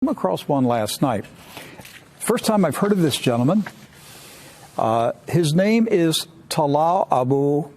Came across one last night. First time I've heard of this gentleman. His name is Talal Abu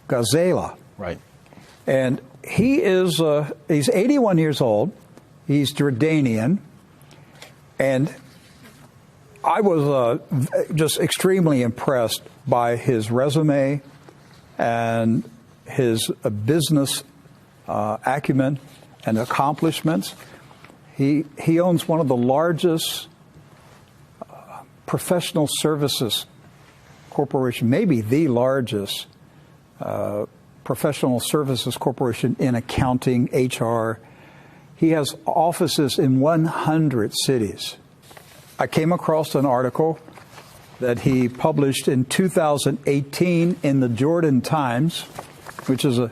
Ghazala. Right. And he's 81 years old. He's Jordanian. And I was just extremely impressed by his resume and his business acumen and accomplishments. He owns one of the largest professional services corporation, maybe the largest professional services corporation in accounting, HR. He has offices in 100 cities. I came across an article that he published in 2018 in the Jordan Times, which is a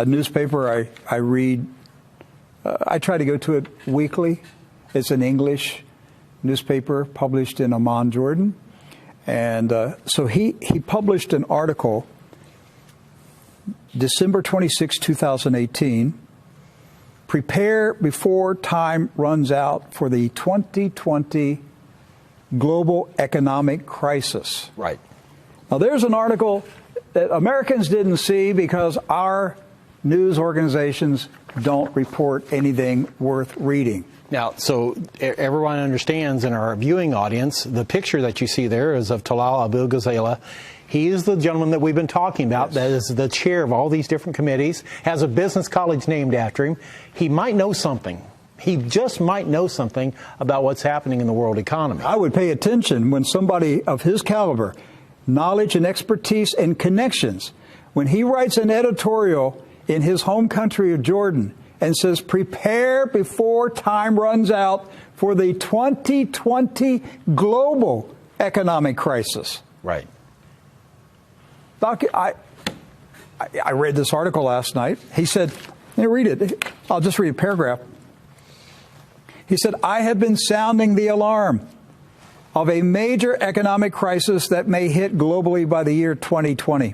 newspaper I read. I try to go to it weekly. It's an English newspaper published in Amman, Jordan. And so he published an article December 26, 2018, Prepare Before Time Runs Out for the 2020 Global Economic Crisis. Right. Now, there's an article that Americans didn't see because our news organizations don't report anything worth reading. Now, so everyone understands in our viewing audience, the picture that you see there is of Talal Abu Ghazala. He is the gentleman that we've been talking about, yes, that is the chair of all these different committees, has a business college named after him. He might know something. He just might know something about what's happening in the world economy. I would pay attention when somebody of his caliber, knowledge and expertise and connections, when he writes an editorial in his home country of Jordan and says, prepare before time runs out for the 2020 global economic crisis. Right. Doc, I read this article last night. He said, read it. I'll just read a paragraph. He said, I have been sounding the alarm of a major economic crisis that may hit globally by the year 2020.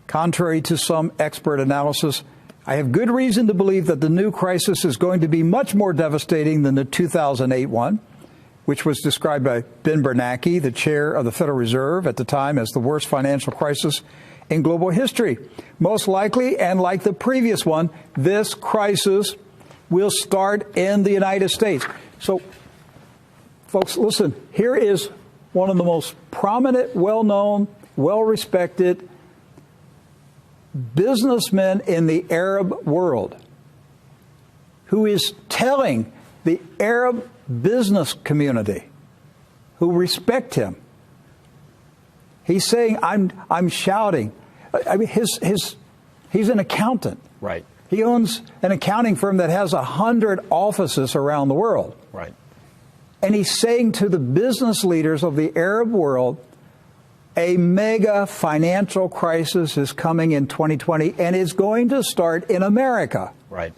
Contrary to some expert analysis, I have good reason to believe that the new crisis is going to be much more devastating than the 2008 one, which was described by Ben Bernanke, the chair of the Federal Reserve at the time, as the worst financial crisis in global history. Most likely, and like the previous one, this crisis will start in the United States. So, folks, listen, here is one of the most prominent, well-known, well-respected businessmen in the Arab world who is telling the Arab business community who respect him. He's saying, I'm shouting. I mean, he's an accountant. Right. He owns an accounting firm that has 100 offices around the world. Right. And he's saying to the business leaders of the Arab world, a mega financial crisis is coming in 2020, and it's going to start in America. Right.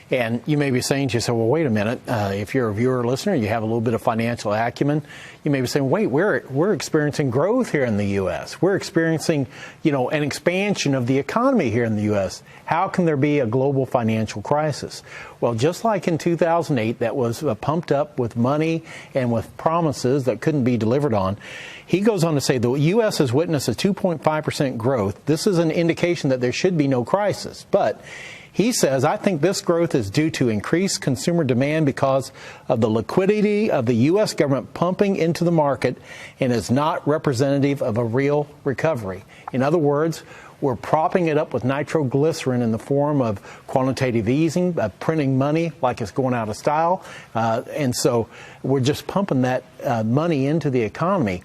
And you may be saying to yourself, well, wait a minute. If you're a viewer or listener, you have a little bit of financial acumen. You may be saying, wait, we're experiencing growth here in the U.S. We're experiencing, an expansion of the economy here in the U.S. How can there be a global financial crisis? Well, just like in 2008, that was pumped up with money and with promises that couldn't be delivered on. He goes on to say the U.S. has witnessed a 2.5% growth. This is an indication that there should be no crisis. But he says, I think this growth is due to increased consumer demand because of the liquidity of the U.S. government pumping into the market and is not representative of a real recovery. In other words, we're propping it up with nitroglycerin in the form of quantitative easing, printing money like it's going out of style. And so we're just pumping that money into the economy.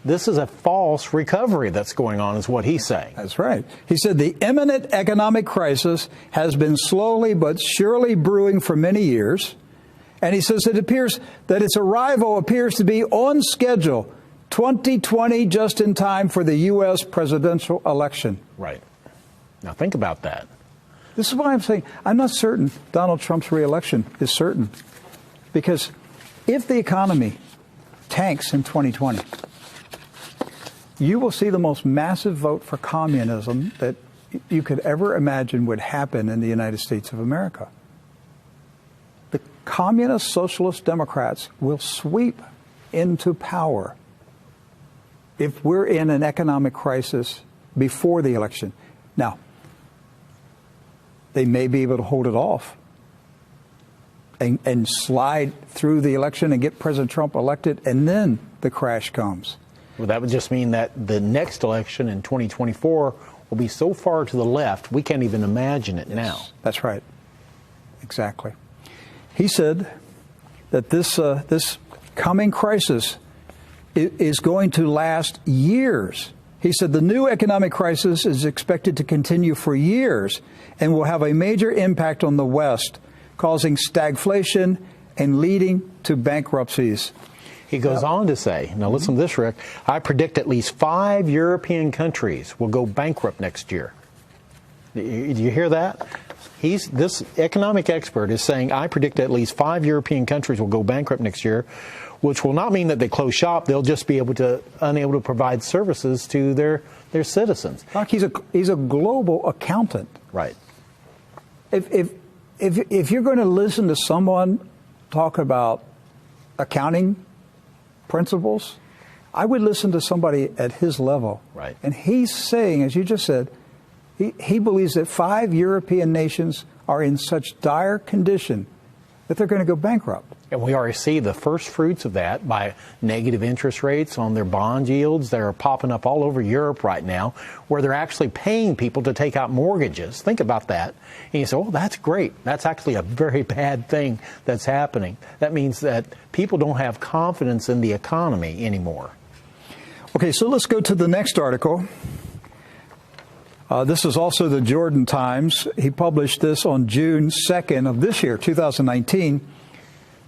This is a false recovery that's going on, is what he's saying. That's right. He said the imminent economic crisis has been slowly but surely brewing for many years. And he says it appears that its arrival appears to be on schedule, 2020, just in time for the U.S. presidential election. Right. Now think about that. This is why I'm saying I'm not certain Donald Trump's reelection is certain. Because if the economy tanks in 2020, you will see the most massive vote for communism that you could ever imagine would happen in the United States of America. communist socialist Democrats will sweep into power if we're in an economic crisis before the election. Now, they may be able to hold it off and slide through the election and get President Trump elected, and then the crash comes. Well, that would just mean that the next election in 2024 will be so far to the left, we can't even imagine it now. That's right. Exactly. He said that this coming crisis is going to last years. He said the new economic crisis is expected to continue for years and will have a major impact on the West, causing stagflation and leading to bankruptcies. He goes on to say, now listen to this, Rick, I predict at least 5 European countries will go bankrupt next year. Do you hear that? This economic expert is saying, I predict at least 5 European countries will go bankrupt next year, which will not mean that they close shop. They'll just be unable to provide services to their citizens. Doc, he's a global accountant. Right. If you're going to listen to someone talk about accounting principles, I would listen to somebody at his level. Right. And he's saying, as you just said, he believes that 5 European nations are in such dire condition that they're going to go bankrupt. And we already see the first fruits of that by negative interest rates on their bond yields that are popping up all over Europe right now, where they're actually paying people to take out mortgages. Think about that. And you say, oh, that's great. That's actually a very bad thing that's happening. That means that people don't have confidence in the economy anymore. Okay, so let's go to the next article. This is also the Jordan Times. He published this on June 2nd of this year, 2019.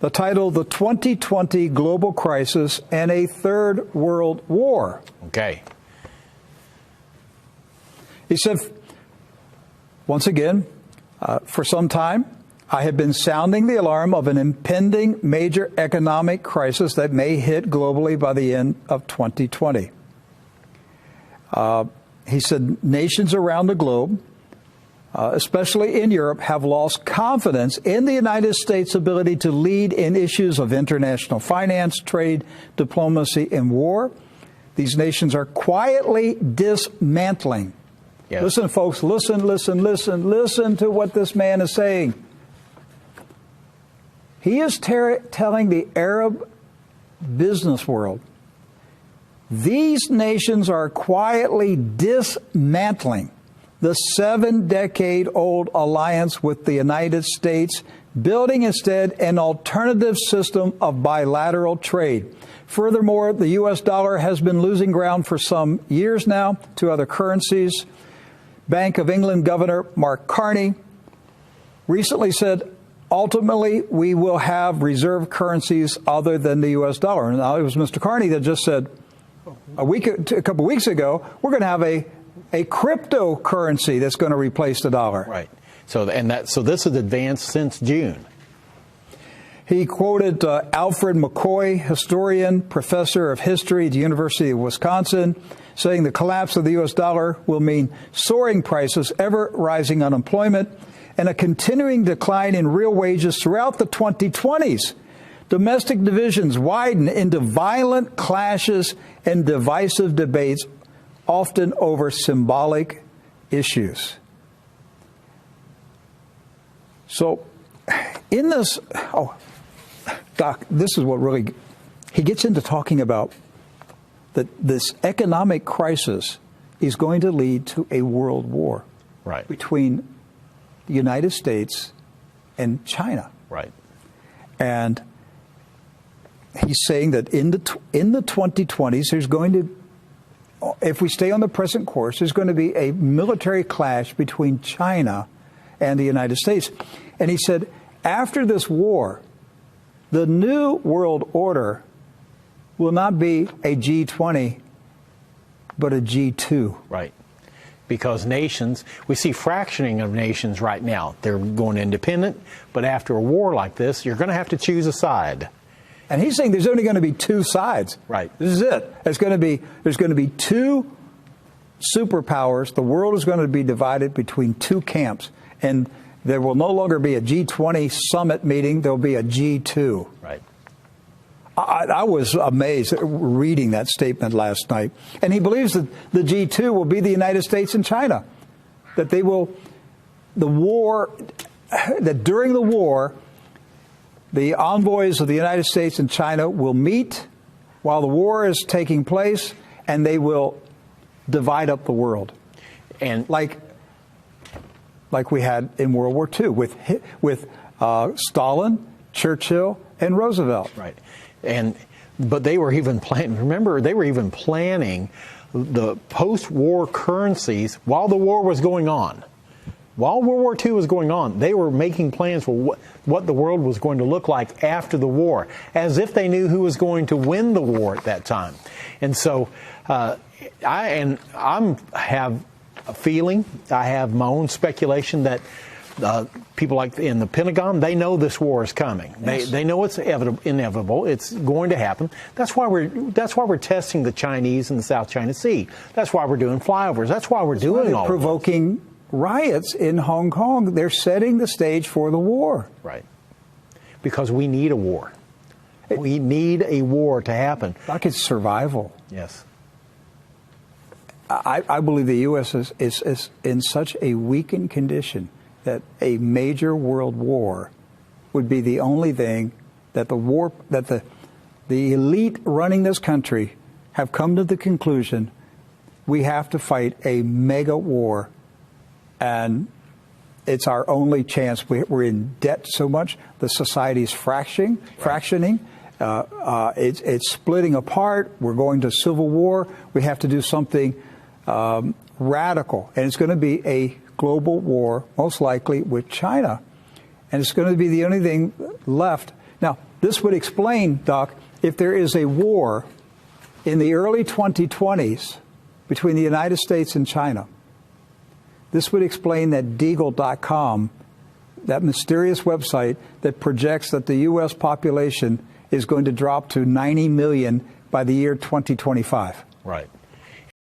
The title, The 2020 Global Crisis and a Third World War. Okay. He said, once again, for some time, I have been sounding the alarm of an impending major economic crisis that may hit globally by the end of 2020. He said nations around the globe, especially in Europe, have lost confidence in the United States' ability to lead in issues of international finance, trade, diplomacy, and war. These nations are quietly dismantling. Yes. Listen, folks, listen to what this man is saying. He is telling the Arab business world, these nations are quietly dismantling the 7-decade-old alliance with the United States, building instead an alternative system of bilateral trade. Furthermore, the U.S. dollar has been losing ground for some years now to other currencies. Bank of England Governor Mark Carney recently said, ultimately, we will have reserve currencies other than the U.S. dollar. Now, it was Mr. Carney that just said a couple weeks ago, we're going to have a cryptocurrency that's going to replace the dollar. Right. So this is advanced since June. He quoted Alfred McCoy, historian, professor of history at the University of Wisconsin, saying the collapse of the U.S. dollar will mean soaring prices, ever rising unemployment, and a continuing decline in real wages throughout the 2020s. Domestic divisions widen into violent clashes and divisive debates, often over symbolic issues. So, in this, Doc, this is what really, he gets into talking about that this economic crisis is going to lead to a world war. Right. Between the United States and China. Right. And he's saying that in the 2020s, there's going to, if we stay on the present course, there's going to be a military clash between China and the United States. And he said, after this war, the new world order will not be a G20, but a G2. Right. Because nations, we see fractioning of nations right now. They're going independent, but after a war like this, you're going to have to choose a side. And he's saying there's only going to be two sides. Right. This is it. There's going to be two superpowers. The world is going to be divided between two camps. And There will no longer be a G20 summit meeting. There'll be a G2. Right. I was amazed reading that statement last night. And he believes that the G2 will be the United States and China. That they will, that during the war, the envoys of the United States and China will meet while the war is taking place, and they will divide up the world. And like we had in World War II with Stalin, Churchill, and Roosevelt. Right. But they were even planning, remember, they were even planning the post-war currencies while the war was going on. While World War II was going on, they were making plans for what the world was going to look like after the war, as if they knew who was going to win the war at that time. And so I have a feeling, I have my own speculation that people like in the Pentagon, they know this war is coming. Yes. They know it's inevitable. It's going to happen. That's why we're testing the Chinese in the South China Sea. That's why we're doing flyovers. That's why we're doing all provoking riots in Hong Kong. They're setting the stage for the war. Right. Because we need a war. We need a war to happen. Like it's survival. Yes. I believe the U.S. is in such a weakened condition that a major world war would be the only thing that the elite running this country have come to the conclusion we have to fight a mega war, and it's our only chance. We're in debt so much. The society's fractioning. It's splitting apart. We're going to civil war. We have to do something radical, and it's going to be a global war, most likely with China, and it's going to be the only thing left. Now, this would explain, Doc, if there is a war in the early 2020s between the United States and China, this would explain that Deagle.com, that mysterious website that projects that the U.S. population is going to drop to 90 million by the year 2025. Right.